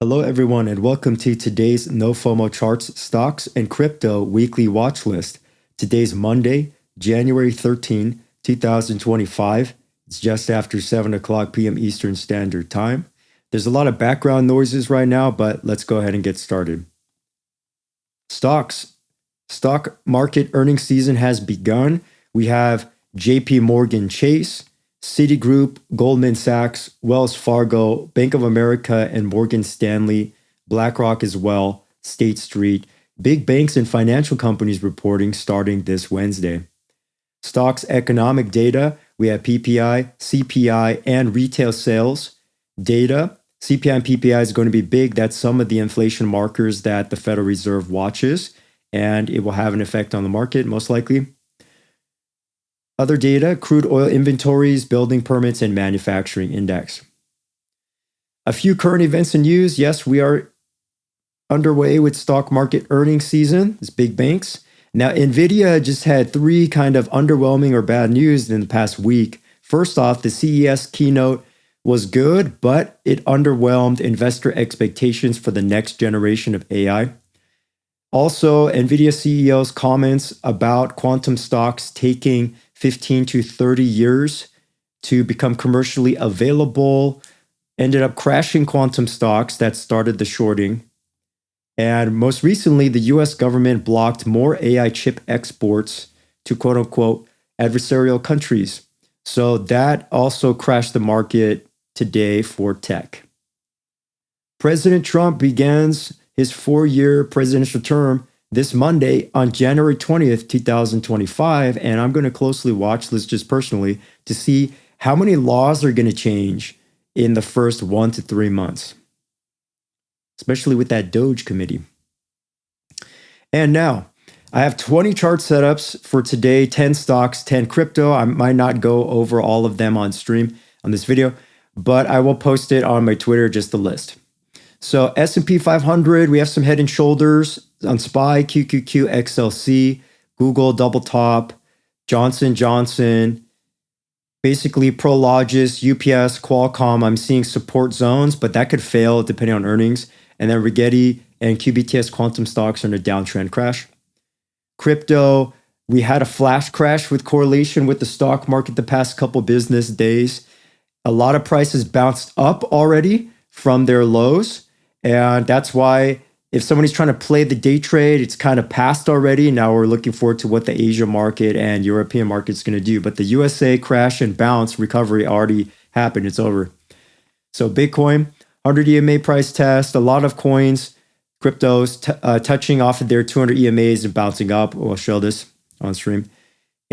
Hello, everyone, and welcome to today's No FOMO Charts, Stocks, and Crypto Weekly Watch List. Today's Monday, January 13, 2025. It's just after 7 o'clock p.m. Eastern Standard Time. There's a lot of background noises right now, but let's go ahead and get started. Stocks. Stock market earnings season has begun. We have JP Morgan Chase, Citigroup, Goldman Sachs, Wells Fargo, Bank of America, and Morgan Stanley, BlackRock as well, State Street, big banks and financial companies reporting starting this Wednesday. Stocks economic data, we have PPI, CPI, and retail sales data. CPI and PPI is going to be big. That's some of the inflation markers that the Federal Reserve watches, and it will have an effect on the market, most likely. Other data, crude oil inventories, building permits, and manufacturing index. A few current events and news. Yes, we are underway with stock market earnings season. It's big banks. Now, NVIDIA just had three kind of underwhelming or bad news in the past week. First off, the CES keynote was good, but it underwhelmed investor expectations for the next generation of AI. Also, NVIDIA CEO's comments about quantum stocks taking 15 to 30 years to become commercially available ended up crashing quantum stocks that started the shorting. And most recently, the US government blocked more AI chip exports to quote unquote adversarial countries. So that also crashed the market today for tech. President Trump begins his 4-year presidential term this Monday on January 20th, 2025, and I'm going to closely watch this just personally to see how many laws are going to change in the first 1 to 3 months, especially with that Doge committee. And now, I have 20 chart setups for today, 10 stocks, 10 crypto. I might not go over all of them on stream on this video, but I will post it on my Twitter, just a list. So S&P 500, we have some head and shoulders on SPY, QQQ, XLC, Google, Double Top, Johnson Johnson, basically Prologis, UPS, Qualcomm. I'm seeing support zones, but that could fail depending on earnings. And then Rigetti and QBTS quantum stocks are in a downtrend crash. Crypto, we had a flash crash with correlation with the stock market the past couple business days. A lot of prices bounced up already from their lows. And that's why if somebody's trying to play the day trade, it's kind of passed already. Now we're looking forward to what the Asia market and European market's going to do. But the USA crash and bounce recovery already happened. It's over. So Bitcoin, 100 EMA price test, a lot of coins, cryptos touching off of their 200 EMAs and bouncing up. We'll show this on stream.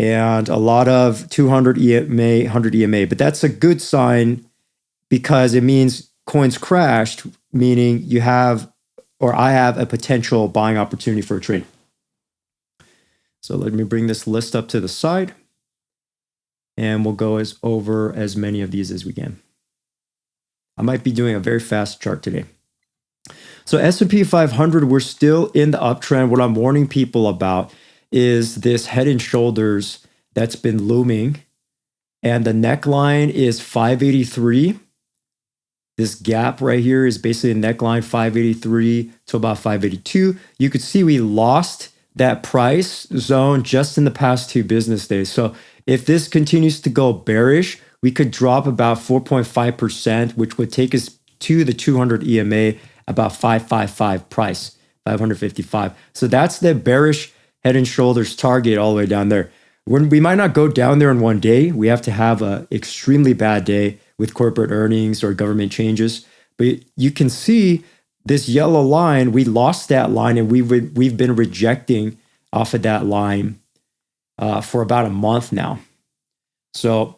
And a lot of 200 EMA, 100 EMA. But that's a good sign because it means coins crashed, meaning you have, or I have a potential buying opportunity for a trade. So let me bring this list up to the side and we'll go over as many of these as we can. I might be doing a very fast chart today. So S&P 500, we're still in the uptrend. What I'm warning people about is this head and shoulders that's been looming. And the neckline is 583. This gap right here is basically a neckline 583 to about 582. You could see we lost that price zone just in the past 2 business days. So if this continues to go bearish, we could drop about 4.5%, which would take us to the 200 EMA, about 555 price, 555. So that's the bearish head and shoulders target all the way down there. We might not go down there in one day. We have to have an extremely bad day with corporate earnings or government changes. But you can see this yellow line, we lost that line and we've been rejecting off of that line for about a month now. So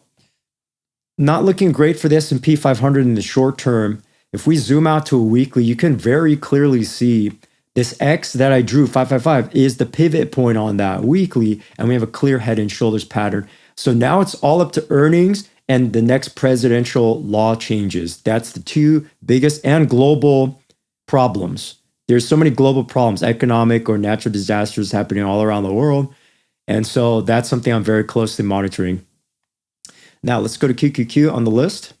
not looking great for the S&P 500 in the short term. If we zoom out to a weekly, you can very clearly see this X that I drew, 555, is the pivot point on that weekly, and we have a clear head and shoulders pattern. So now it's all up to earnings and the next presidential law changes. That's the 2 biggest and global problems. There's so many global problems, economic or natural disasters happening all around the world. And so that's something I'm very closely monitoring. Now let's go to QQQ on the list.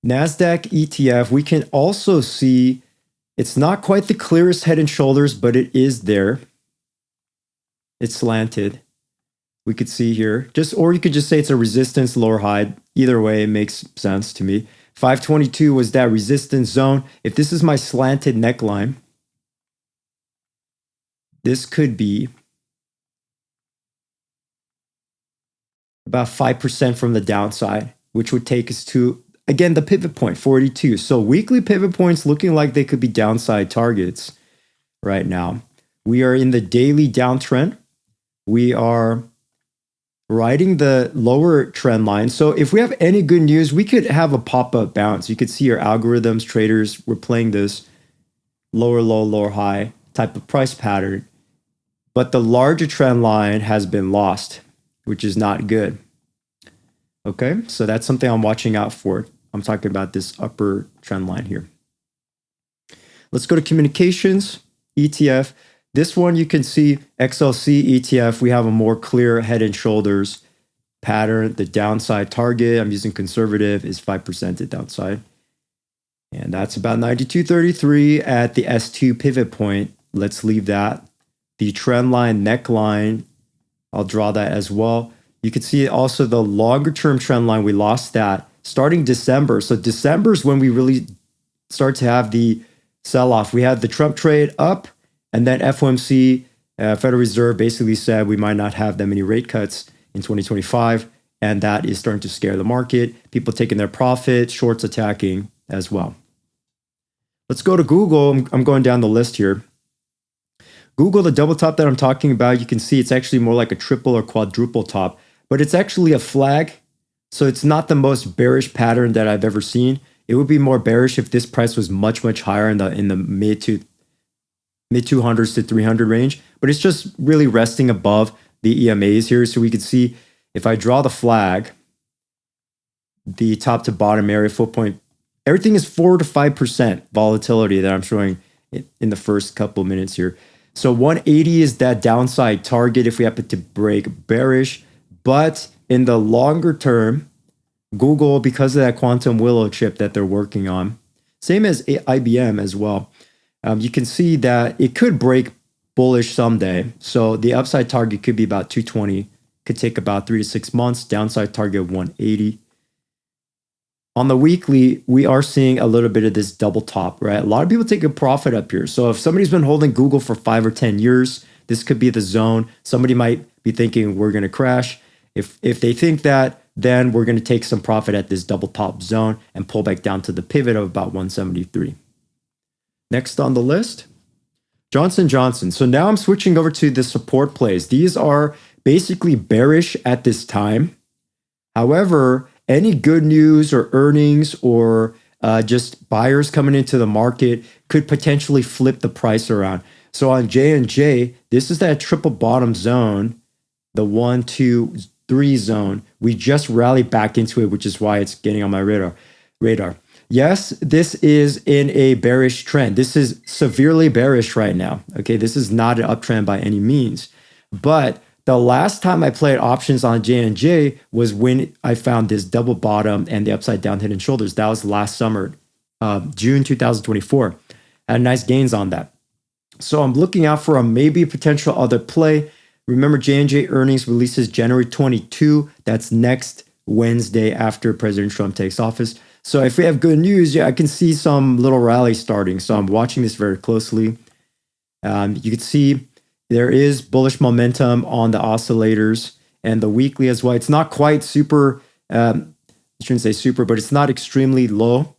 Nasdaq ETF, we can also see it's not quite the clearest head and shoulders, but it is there. It's slanted. We could see here, or you could just say it's a resistance lower high. Either way, it makes sense to me. 522 was that resistance zone. If this is my slanted neckline, this could be about 5% from the downside, which would take us to, again, the pivot point, 42. So weekly pivot points looking like they could be downside targets right now. We are in the daily downtrend. We are riding the lower trend line. So if we have any good news, we could have a pop-up bounce. You could see our algorithms, traders, we're playing this lower low, lower high type of price pattern. But the larger trend line has been lost, which is not good. Okay, so that's something I'm watching out for. I'm talking about this upper trend line here. Let's go to communications, ETF. This one you can see XLC ETF. We have a more clear head and shoulders pattern. The downside target, I'm using conservative, is 5% at downside. And that's about 92.33 at the S2 pivot point. Let's leave that. The trend line, neckline, I'll draw that as well. You can see also the longer term trend line, we lost that starting December. So December is when we really start to have the sell-off. We had the Trump trade up, and then FOMC, Federal Reserve, basically said we might not have that many rate cuts in 2025, and that is starting to scare the market. People taking their profit, shorts attacking as well. Let's go to Google. I'm going down the list here. Google, the double top that I'm talking about, you can see it's actually more like a triple or quadruple top, but it's actually a flag. So it's not the most bearish pattern that I've ever seen. It would be more bearish if this price was much, much higher in the mid 200s to 300 range, but it's just really resting above the EMAs here. So we could see if I draw the flag, the top to bottom area, full point, everything is 4 to 5% volatility that I'm showing in the first couple minutes here. So 180 is that downside target if we happen to break bearish, but in the longer term, Google, because of that quantum willow chip that they're working on, same as IBM as well, you can see that it could break bullish someday. So the upside target could be about 220, could take about 3 to 6 months, downside target of 180. On the weekly, we are seeing a little bit of this double top, right? A lot of people take a profit up here. So if somebody's been holding Google for 5 or 10 years, this could be the zone. Somebody might be thinking we're going to crash. If they think that, then we're going to take some profit at this double top zone and pull back down to the pivot of about 173. Next on the list, Johnson & Johnson. So now I'm switching over to the support plays. These are basically bearish at this time. However, any good news or earnings or just buyers coming into the market could potentially flip the price around. So on J&J, this is that triple bottom zone, the 1, 2, 3 zone. We just rallied back into it, which is why it's getting on my radar. Yes, this is in a bearish trend. This is severely bearish right now. Okay, this is not an uptrend by any means. But the last time I played options on J&J was when I found this double bottom and the upside down head and shoulders. That was last summer, June 2024. I had nice gains on that. So I'm looking out for maybe a potential other play. Remember, J&J earnings releases January 22. That's next Wednesday after President Trump takes office. So if we have good news, yeah, I can see some little rally starting. So I'm watching this very closely. You can see there is bullish momentum on the oscillators and the weekly as well. It's not quite super, I shouldn't say super, but it's not extremely low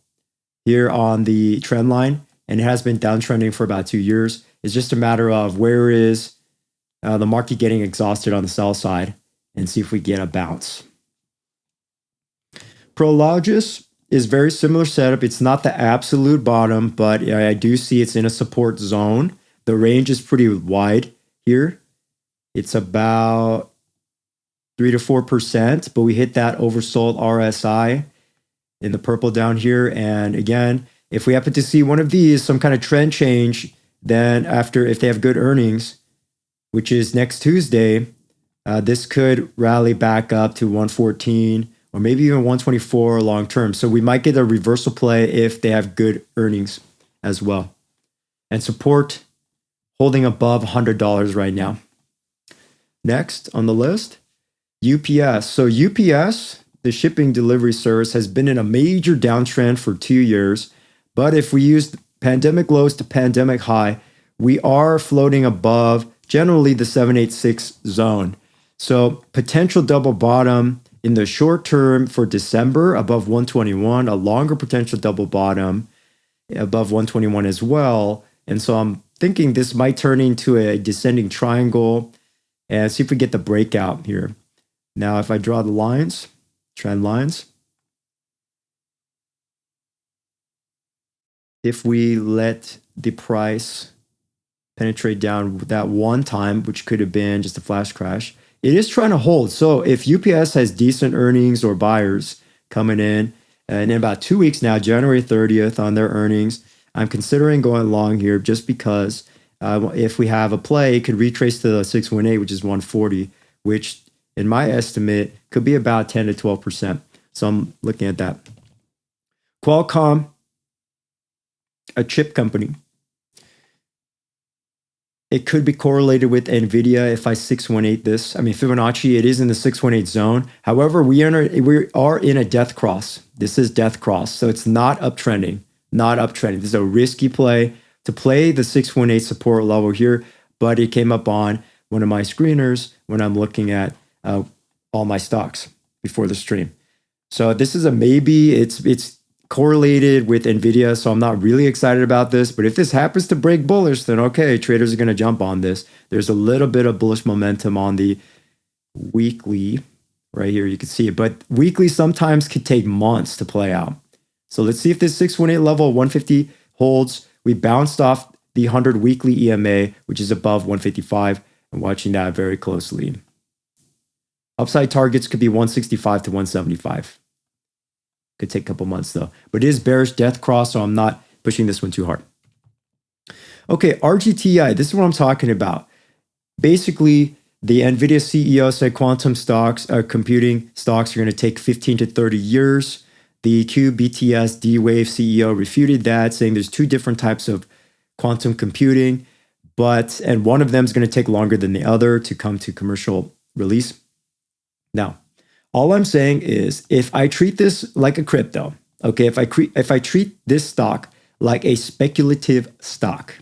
here on the trend line. And it has been downtrending for about 2 years. It's just a matter of where is the market getting exhausted on the sell side and see if we get a bounce. Prologis is very similar setup. It's not the absolute bottom, but I do see it's in a support zone. The range is pretty wide here. It's about 3 to 4%, but we hit that oversold RSI in the purple down here. And again, if we happen to see one of these, some kind of trend change, then if they have good earnings, which is next Tuesday, this could rally back up to 114 or maybe even 124 long term. So we might get a reversal play if they have good earnings as well. And support holding above $100 right now. Next on the list, UPS. So UPS, the shipping delivery service, has been in a major downtrend for 2 years. But if we use pandemic lows to pandemic high, we are floating above generally the 786 zone. So potential double bottom in the short term for December above 121, a longer potential double bottom above 121 as well. And so I'm thinking this might turn into a descending triangle, and see if we get the breakout here. Now, if I draw the lines, trend lines, if we let the price penetrate down that one time, which could have been just a flash crash, it is trying to hold. So if UPS has decent earnings or buyers coming in about 2 weeks now, January 30th on their earnings, I'm considering going long here just because if we have a play, it could retrace to the 618, which is 140, which in my estimate could be about 10 to 12%. So I'm looking at that. Qualcomm, a chip company. It could be correlated with NVIDIA if I 618 this. I mean, Fibonacci, it is in the 618 zone. However, we are in a death cross. This is death cross. So it's not uptrending, not uptrending. This is a risky play to play the 618 support level here, but it came up on one of my screeners when I'm looking at all my stocks before the stream. So this is a maybe. It's correlated with NVIDIA, so I'm not really excited about this. But if this happens to break bullish, then okay, traders are going to jump on this. There's a little bit of bullish momentum on the weekly right here. You can see it, but weekly sometimes could take months to play out. So let's see if this 618 level 150 holds. We bounced off the 100 weekly EMA, which is above 155. I'm watching that very closely. Upside targets could be 165 to 175. Could take a couple months though. But it is bearish death cross, so I'm not pushing this one too hard. Okay, RGTI, this is what I'm talking about. Basically, the NVIDIA CEO said quantum stocks, computing stocks are going to take 15 to 30 years. The QBTS D-Wave CEO refuted that, saying there's two different types of quantum computing, and one of them is going to take longer than the other to come to commercial release. Now, all I'm saying is if I treat this like a crypto, okay, if I treat this stock like a speculative stock.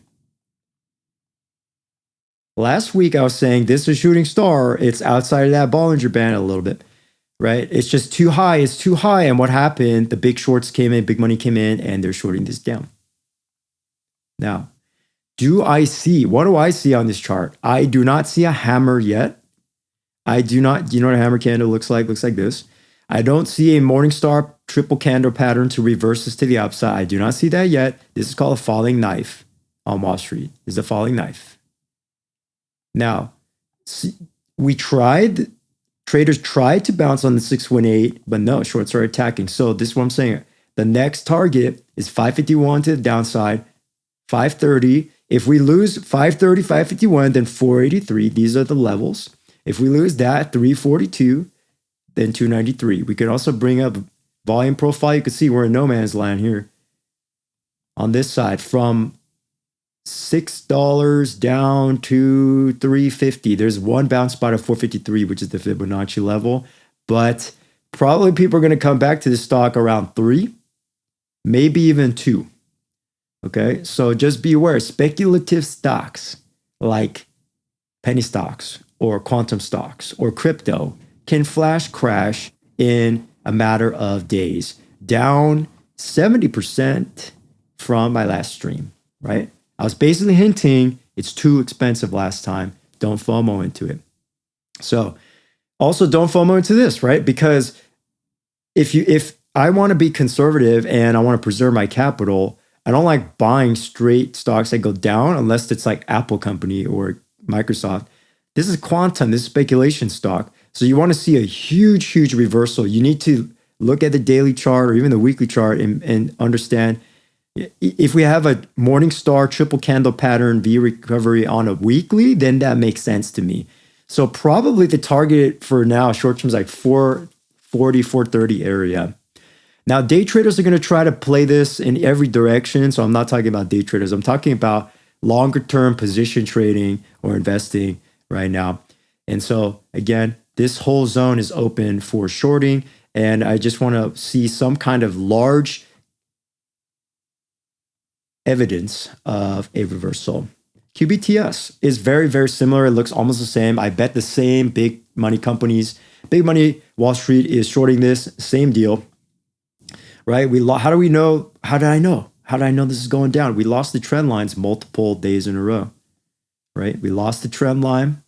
Last week I was saying this is a shooting star. It's outside of that Bollinger Band a little bit. Right? It's just too high. It's too high. And what happened? The big shorts came in, big money came in, and they're shorting this down. Now, what do I see on this chart? I do not see a hammer yet. I do not, you know what a hammer candle looks like? Looks like this. I don't see a Morningstar triple candle pattern to reverse this to the upside. I do not see that yet. This is called a falling knife on Wall Street. It's a falling knife. Now, traders tried to bounce on the 618, but no, shorts are attacking. So this is what I'm saying. The next target is 551 to the downside, 530. If we lose 530, 551, then 483. These are the levels. If we lose that, 342, then 293. We could also bring up volume profile. You can see we're in no man's land here. On this side, from $6 down to 350. There's one bounce spot of 453, which is the Fibonacci level. But probably people are going to come back to this stock around 3, maybe even 2. Okay, so just be aware, speculative stocks like penny stocks or quantum stocks or crypto can flash crash in a matter of days, down 70% from my last stream, right? I was basically hinting it's too expensive last time. Don't FOMO into it. So also don't FOMO into this, right? Because if I want to be conservative and I want to preserve my capital, I don't like buying straight stocks that go down unless it's like Apple company or Microsoft. This is quantum, this is speculation stock. So you want to see a huge, huge reversal. You need to look at the daily chart or even the weekly chart and understand if we have a Morningstar triple candle pattern V recovery on a weekly, then that makes sense to me. So probably the target for now, short term is like 430 area. Now, day traders are going to try to play this in every direction. So I'm not talking about day traders. I'm talking about longer term position trading or investing right now. And so again, this whole zone is open for shorting. And I just want to see some kind of large evidence of a reversal. QBTS is very, very similar. It looks almost the same. I bet the same big money companies, big money Wall Street is shorting this, same deal, right? How do we know? How did I know? How did I know this is going down? We lost the trend lines multiple days in a row, right? We lost the trend line.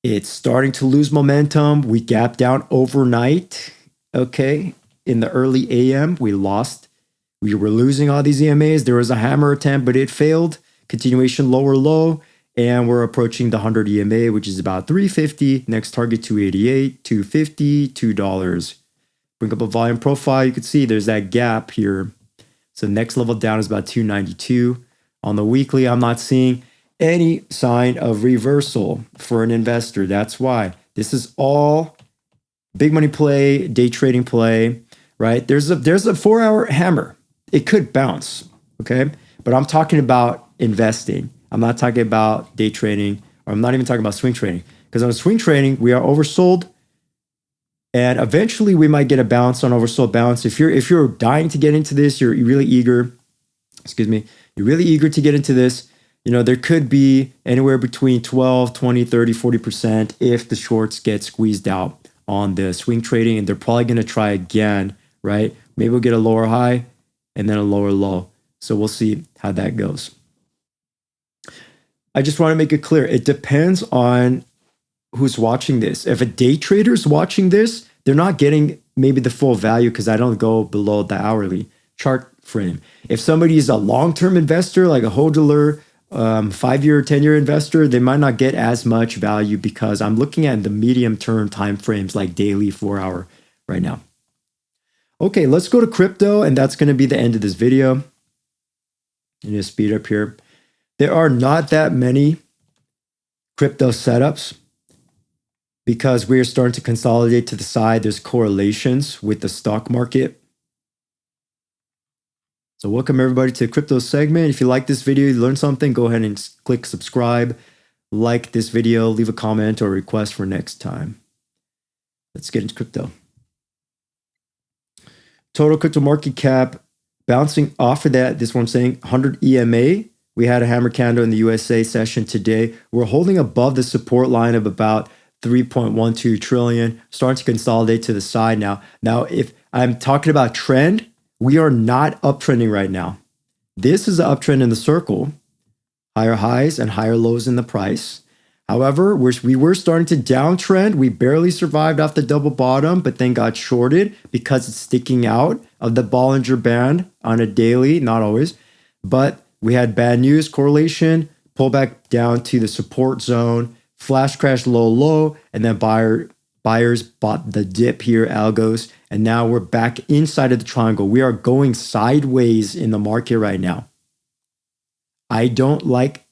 It's starting to lose momentum. We gapped down overnight, okay? In the early AM, we were losing all these EMAs. There was a hammer attempt, but it failed. Continuation lower low, and we're approaching the 100 EMA, which is about 350. Next target 288, 250, $2. Bring up a volume profile. You can see there's that gap here. So next level down is about 292. On the weekly, I'm not seeing any sign of reversal for an investor. That's why this is all big money play, day trading play, right? There's a 4-hour hammer. It could bounce, okay? But I'm talking about investing. I'm not talking about day trading, or I'm not even talking about swing trading. Because on swing trading, we are oversold, and eventually we might get a bounce on oversold bounce. If you're dying to get into this, you're really eager. You're really eager to get into this. You know, there could be anywhere between 12, 20, 30, 40% if the shorts get squeezed out on the swing trading, and they're probably going to try again, right? Maybe we'll get a lower high and then a lower low. So we'll see how that goes. I just want to make it clear. It depends on who's watching this. If a day trader is watching this, they're not getting maybe the full value because I don't go below the hourly chart frame. If somebody is a long-term investor, like a hodler, 5-year, 10-year investor, they might not get as much value because I'm looking at the medium-term time frames like daily, 4-hour right now. Okay, let's go to crypto, and that's going to be the end of this video. I'm going to speed up here. There are not that many crypto setups because we're starting to consolidate to the side. There's correlations with the stock market. So welcome everybody to the crypto segment. If you like this video, you learned something, go ahead and click subscribe, like this video, leave a comment or request for next time. Let's get into crypto. Total crypto market cap bouncing off of that. This one I'm saying 100 EMA. We had a hammer candle in the USA session today. We're holding above the support line of about 3.12 trillion, starting to consolidate to the side now. Now, if I'm talking about trend, we are not uptrending right now. This is an uptrend in the circle, higher highs and higher lows in the price. However, we were starting to downtrend. We barely survived off the double bottom, but then got shorted because it's sticking out of the Bollinger Band on a daily, not always, but we had bad news correlation, pull back down to the support zone, flash crash low, and then buyers bought the dip here, algos, and now we're back inside of the triangle. We are going sideways in the market right now. I don't like,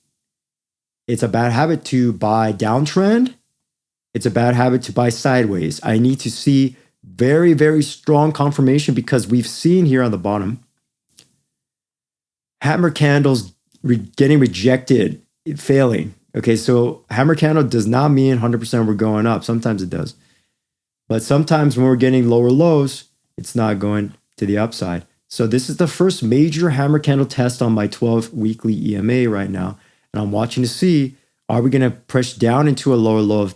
it's a bad habit to buy downtrend. It's a bad habit to buy sideways. I need to see very, very strong confirmation because we've seen here on the bottom, hammer candles getting rejected, failing. Okay, so hammer candle does not mean 100% we're going up. Sometimes it does. But sometimes when we're getting lower lows, it's not going to the upside. So this is the first major hammer candle test on my 12 weekly EMA right now. And I'm watching to see, are we going to push down into a lower low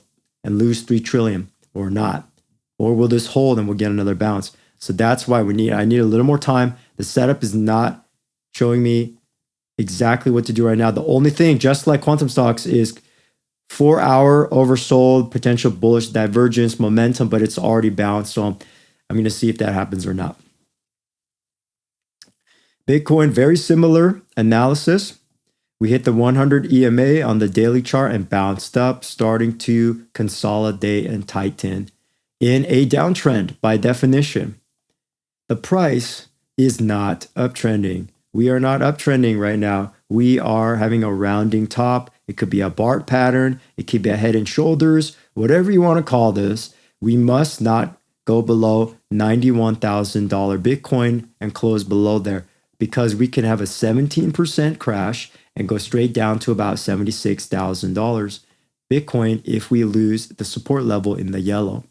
and lose 3 trillion or not? Or will this hold and we'll get another bounce? So that's why I need a little more time. The setup is not showing me exactly what to do right now. The only thing, just like quantum stocks, is 4-hour oversold, potential bullish divergence, momentum, but it's already bounced. So I'm going to see if that happens or not. Bitcoin, very similar analysis. We hit the 100 EMA on the daily chart and bounced up, starting to consolidate and tighten in a downtrend by definition. The price is not uptrending. We are not uptrending right now. We are having a rounding top. It could be a BART pattern. It could be a head and shoulders, whatever you want to call this. We must not go below $91,000 Bitcoin and close below there, because we can have a 17% crash and go straight down to about $76,000 Bitcoin if we lose the support level in the yellow.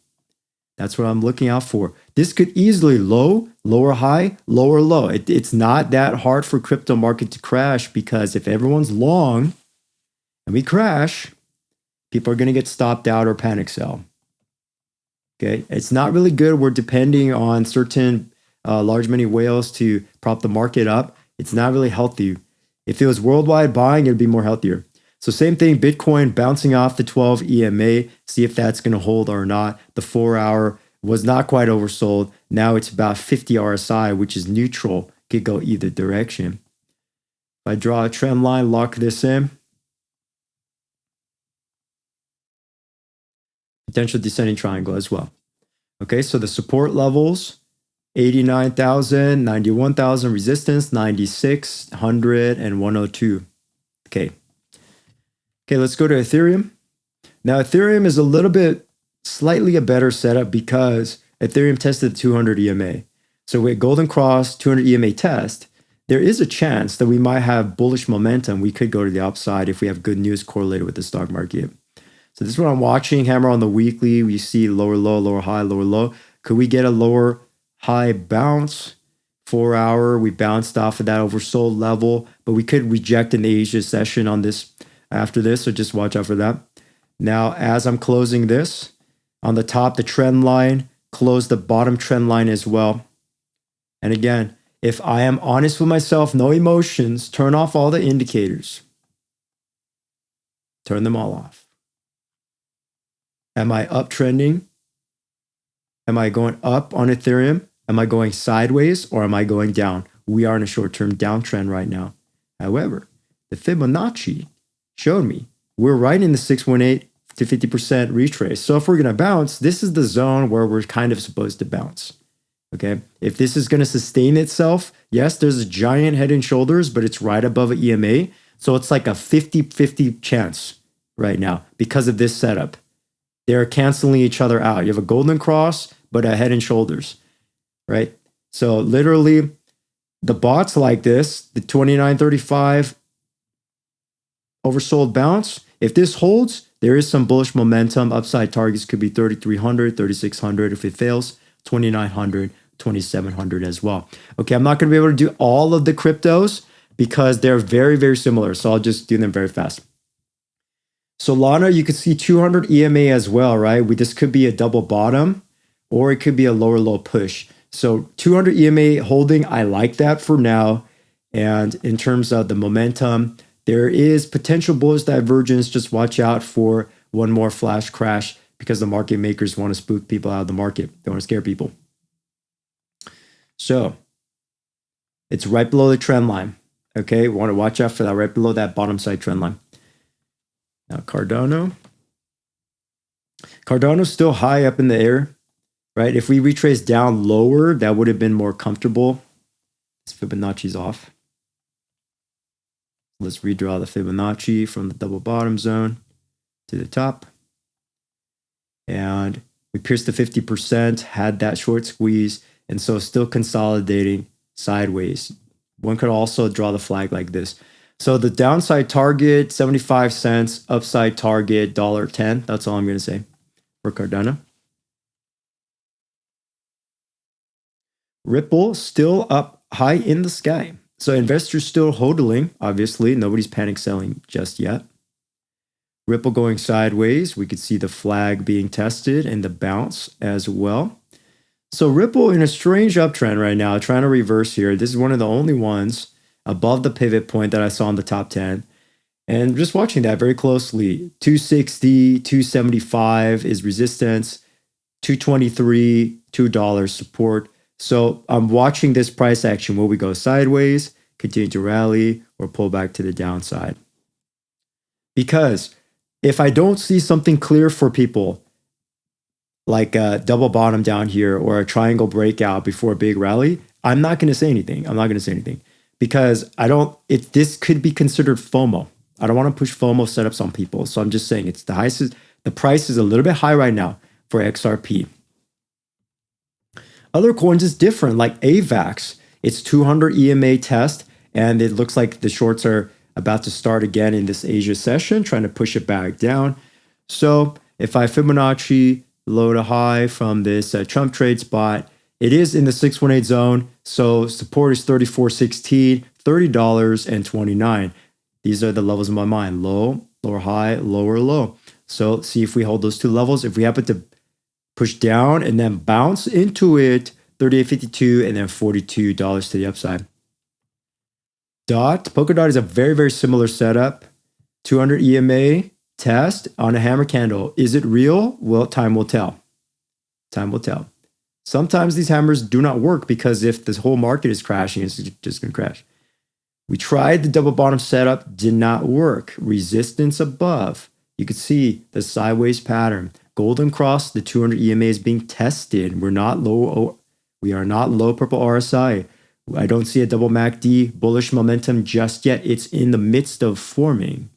That's what I'm looking out for. This could easily lower high, lower low. It's not that hard for crypto market to crash, because if everyone's long and we crash, people are going to get stopped out or panic sell. Okay, it's not really good. We're depending on certain large money whales to prop the market up. It's not really healthy. If it was worldwide buying, it'd be more healthier. So same thing, Bitcoin bouncing off the 12 EMA, see if that's going to hold or not. The 4-hour was not quite oversold. Now it's about 50 RSI, which is neutral. Could go either direction. If I draw a trend line, lock this in. Potential descending triangle as well. Okay, so the support levels, 89,000, 91,000, resistance, 9,600, and 102. Okay, let's go to Ethereum. Now, Ethereum is a little bit slightly a better setup because Ethereum tested 200 EMA. So with Golden Cross 200 EMA test, there is a chance that we might have bullish momentum. We could go to the upside if we have good news correlated with the stock market. So this is what I'm watching. Hammer on the weekly. We see lower low, lower high, lower low. Could we get a lower high bounce? 4-hour, we bounced off of that oversold level, but we could reject an Asia session on this after this. So just watch out for that. Now, as I'm closing this, on the top, the trend line, close the bottom trend line as well. And again, if I am honest with myself, no emotions, turn off all the indicators. Turn them all off. Am I uptrending? Am I going up on Ethereum? Am I going sideways or am I going down? We are in a short-term downtrend right now. However, the Fibonacci showed me we're right in the 618 to 50% retrace. So if we're going to bounce, this is the zone where we're kind of supposed to bounce. Okay. If this is going to sustain itself, yes, there's a giant head and shoulders, but it's right above an EMA. So it's like a 50-50 chance right now because of this setup. They're canceling each other out. You have a golden cross, but a head and shoulders, right? So literally the bots like this, the 29.35 oversold bounce. If this holds, there is some bullish momentum. Upside targets could be 3,300, 3,600. If it fails, 2,900, 2,700 as well. Okay, I'm not going to be able to do all of the cryptos because they're very, very similar. So I'll just do them very fast. Solana, you could see 200 EMA as well, right? This could be a double bottom or it could be a lower low push. So 200 EMA holding, I like that for now. And in terms of the momentum, there is potential bullish divergence. Just watch out for one more flash crash because the market makers want to spook people out of the market. They want to scare people. So it's right below the trend line. Okay, we want to watch out for that right below that bottom side trend line. Now Cardano. Cardano's still high up in the air, right? If we retrace down lower, that would have been more comfortable. This Fibonacci's off. Let's redraw the Fibonacci from the double bottom zone to the top. And we pierced the 50%, had that short squeeze, and so still consolidating sideways. One could also draw the flag like this. So the downside target, 75 cents, upside target, $1.10. That's all I'm going to say for Cardano. Ripple still up high in the sky. So investors still hodling, obviously. Nobody's panic selling just yet. Ripple going sideways. We could see the flag being tested and the bounce as well. So Ripple in a strange uptrend right now, trying to reverse here. This is one of the only ones above the pivot point that I saw in the top 10. And just watching that very closely. 260, 275 is resistance. 223, $2 support. So I'm watching this price action. Will we go sideways, continue to rally, or pull back to the downside? Because if I don't see something clear for people, like a double bottom down here or a triangle breakout before a big rally, I'm not going to say anything. I'm not going to say anything because this could be considered FOMO. I don't want to push FOMO setups on people. So I'm just saying the price is a little bit high right now for XRP. Other coins is different, like AVAX. It's 200 EMA test, and it looks like the shorts are about to start again in this Asia session, trying to push it back down. So if I Fibonacci low to high from this Trump trade spot, it is in the 618 zone. So support is 34.16, $30.29. These are the levels in my mind: low, lower high, lower low. So see if we hold those two levels. If we happen to push down and then bounce into it, 38.52 and then $42 to the upside. Polkadot is a very, very similar setup. 200 EMA test on a hammer candle. Is it real? Well, time will tell. Time will tell. Sometimes these hammers do not work because if this whole market is crashing, it's just going to crash. We tried the double bottom setup, did not work. Resistance above. You could see the sideways pattern. Golden cross, the 200 EMA is being tested. We are not low purple RSI. I don't see a double MACD bullish momentum just yet. It's in the midst of forming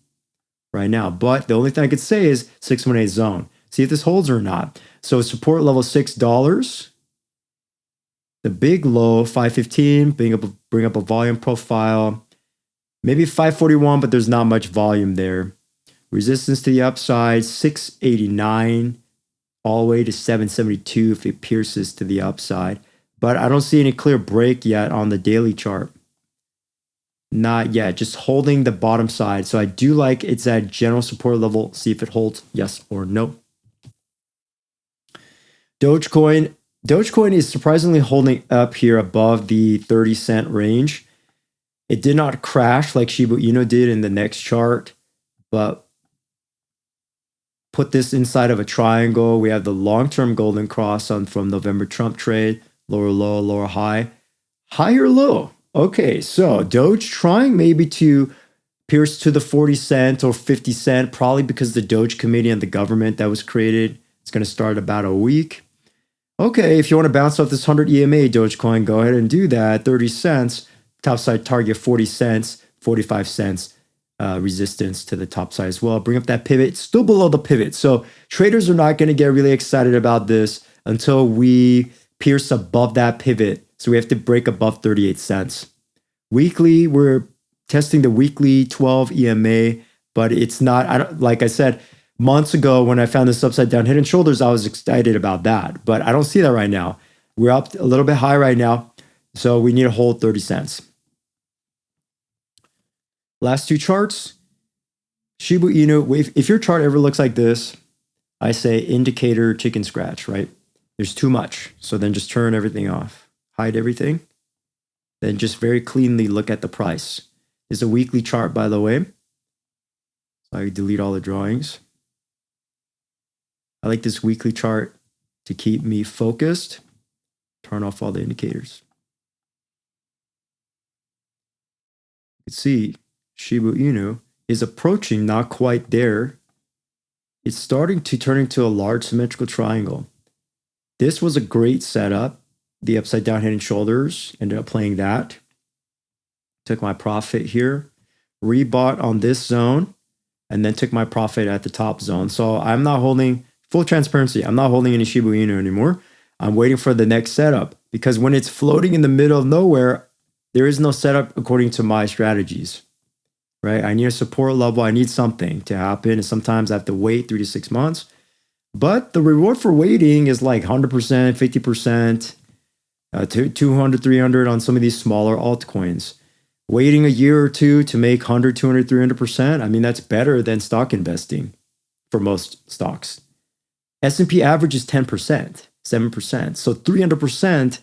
right now. But the only thing I could say is 618 zone. See if this holds or not. So support level $6. The big low, 515, bring up a volume profile. Maybe 541, but there's not much volume there. Resistance to the upside, 689, all the way to 772 if it pierces to the upside. But I don't see any clear break yet on the daily chart. Not yet, just holding the bottom side. So I do like it's at general support level. See if it holds, yes or no. Dogecoin is surprisingly holding up here above the 30-cent range. It did not crash like Shiba Inu did in the next chart, but put this inside of a triangle. We have the long-term golden cross from November Trump trade, lower low, lower high, higher low. Okay, so Doge trying maybe to pierce to the 40 cent or 50 cent, probably because the Doge committee and the government that was created, it's going to start about a week. Okay, if you want to bounce off this 100 EMA Dogecoin, go ahead and do that. 30 cents, topside target 40 cents, 45 cents. Resistance to the top side as well. Bring up that pivot. It's still below the pivot. So traders are not going to get really excited about this until we pierce above that pivot. So we have to break above 38 cents. Weekly, we're testing the weekly 12 EMA, but it's not, like I said, months ago when I found this upside down head and shoulders, I was excited about that, but I don't see that right now. We're up a little bit high right now, so we need to hold 30 cents. Last two charts, Shiba Inu, if your chart ever looks like this, I say indicator chicken scratch, right? There's too much. So then just turn everything off, hide everything, then just very cleanly look at the price. It's a weekly chart, by the way. So I delete all the drawings. I like this weekly chart to keep me focused. Turn off all the indicators. You can see Shiba Inu is approaching, not quite there. It's starting to turn into a large symmetrical triangle. This was a great setup. The upside down head and shoulders, ended up playing that. Took my profit here, rebought on this zone, and then took my profit at the top zone. So I'm not holding, full transparency, I'm not holding any Shiba Inu anymore. I'm waiting for the next setup because when it's floating in the middle of nowhere, there is no setup according to my strategies, right? I need a support level. I need something to happen. And sometimes I have to wait 3 to 6 months. But the reward for waiting is like 100%, 50%, 200, 300 on some of these smaller altcoins. Waiting a year or two to make 100, 200, 300%, I mean, that's better than stock investing for most stocks. S&P average is 10%, 7%. So 300%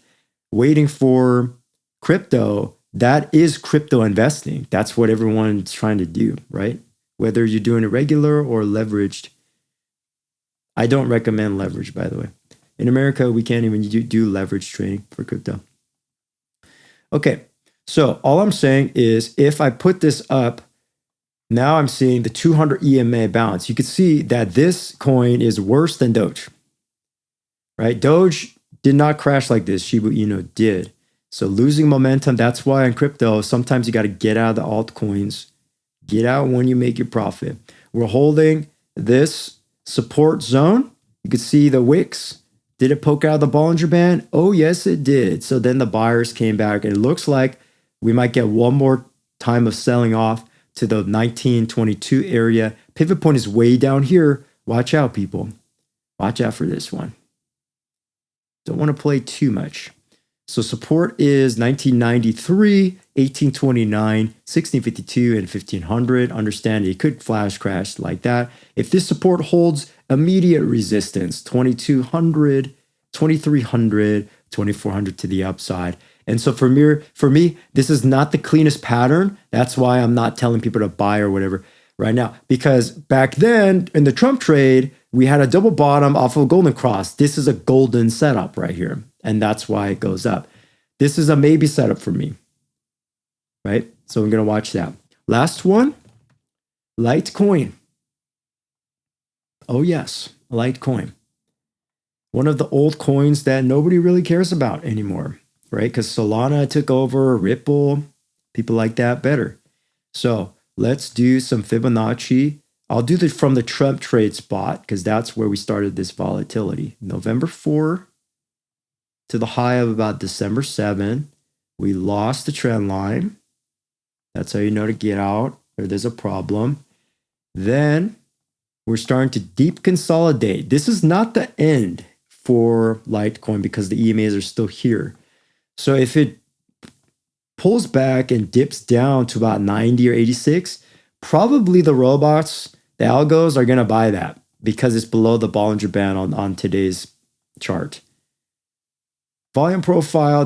waiting for crypto, that is crypto investing. That's what everyone's trying to do, right? Whether you're doing it regular or leveraged. I don't recommend leverage, by the way. In America, we can't even do leverage trading for crypto. Okay, so all I'm saying is if I put this up, now I'm seeing the 200 EMA bounce. You can see that this coin is worse than Doge, right? Doge did not crash like this. Shiba Inu did. So losing momentum, that's why in crypto, sometimes you got to get out of the altcoins. Get out when you make your profit. We're holding this support zone. You can see the wicks Did it poke out of the Bollinger Band? Oh, yes, it did. So then the buyers came back, and it looks like we might get one more time of selling off to the 1922 area. Pivot point is way down here. Watch out, people. Watch out for this one. Don't want to play too much. So support is 1993, 1829, 1652, and 1500. Understand it could flash crash like that. If this support holds, immediate resistance, 2200, 2300, 2400 to the upside. And so for me, this is not the cleanest pattern. That's why I'm not telling people to buy or whatever right now. Because back then in the Trump trade, we had a double bottom off of a golden cross. This is a golden setup right here. And that's why it goes up. This is a maybe setup for me, right? So I'm going to watch that. Last one, Litecoin. Oh yes, Litecoin. One of the old coins that nobody really cares about anymore, right? Because Solana took over, Ripple, people like that better. So let's do some Fibonacci. I'll do this from the Trump trade spot because that's where we started this volatility. November 4 to the high of about December 7. We lost the trend line. That's how you know to get out or there's a problem. Then we're starting to deep consolidate. This is not the end for Litecoin because the EMAs are still here. So if it pulls back and dips down to about 90 or 86, probably the robots, the algos are going to buy that because it's below the Bollinger Band on today's chart. Volume profile,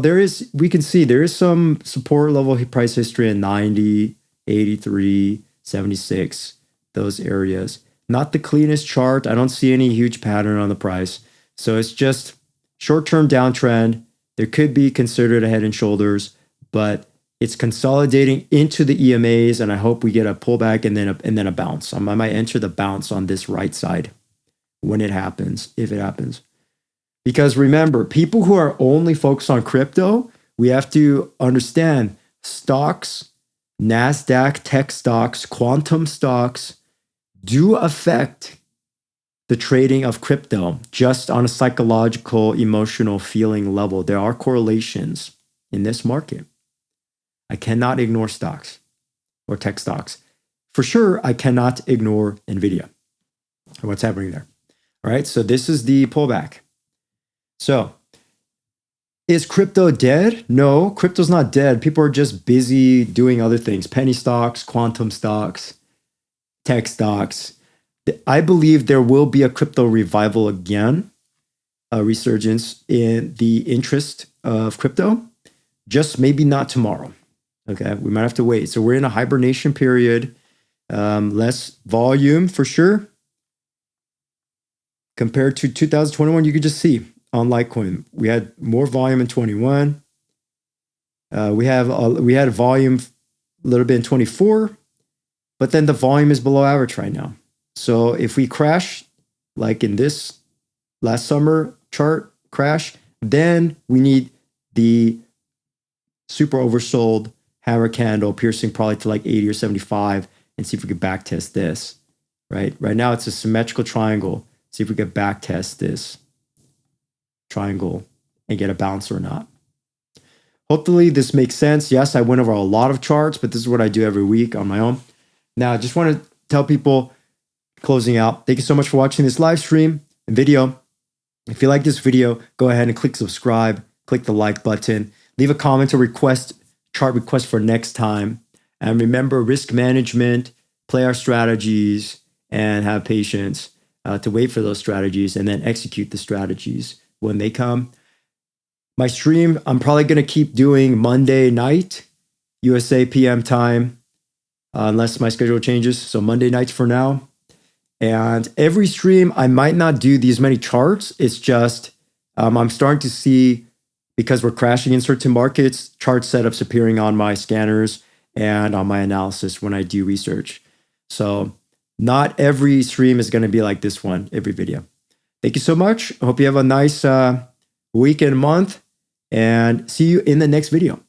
we can see there is some support level price history in 90, 83, 76, those areas. Not the cleanest chart. I don't see any huge pattern on the price. So it's just short-term downtrend. There could be considered a head and shoulders, but it's consolidating into the EMAs, and I hope we get a pullback and then a bounce. I might enter the bounce on this right side when it happens, if it happens. Because remember, people who are only focused on crypto, we have to understand stocks, Nasdaq, tech stocks, quantum stocks do affect the trading of crypto just on a psychological, emotional feeling level. There are correlations in this market. I cannot ignore stocks or tech stocks. For sure, I cannot ignore NVIDIA and what's happening there. All right, so this is the pullback. So, is crypto dead? No, crypto's not dead. People are just busy doing other things. Penny stocks, quantum stocks, tech stocks. I believe there will be a crypto revival again, a resurgence in the interest of crypto, just maybe not tomorrow. Okay, we might have to wait. So we're in a hibernation period, less volume for sure. Compared to 2021, you could just see on Litecoin, we had more volume in 21. We had volume a little bit in 24, but then the volume is below average right now. So if we crash, like in this last summer chart crash, then we need the super oversold hammer candle piercing probably to like 80 or 75 and see if we could backtest this, right? Right now it's a symmetrical triangle. See if we could backtest this triangle and get a bounce or not. Hopefully this makes sense. Yes, I went over a lot of charts, but this is what I do every week on my own. Now, I just want to tell people, closing out, thank you so much for watching this live stream and video. If you like this video, go ahead and click subscribe, click the like button, leave a comment or chart request for next time. And remember, risk management, play our strategies, and have patience to wait for those strategies and then execute the strategies when they come. My stream, I'm probably going to keep doing Monday night, USA PM time, unless my schedule changes. So Monday nights for now. And every stream, I might not do these many charts. It's just I'm starting to see, because we're crashing in certain markets, chart setups appearing on my scanners and on my analysis when I do research. So not every stream is going to be like this one, every video. Thank you so much. I hope you have a nice week and month, and see you in the next video.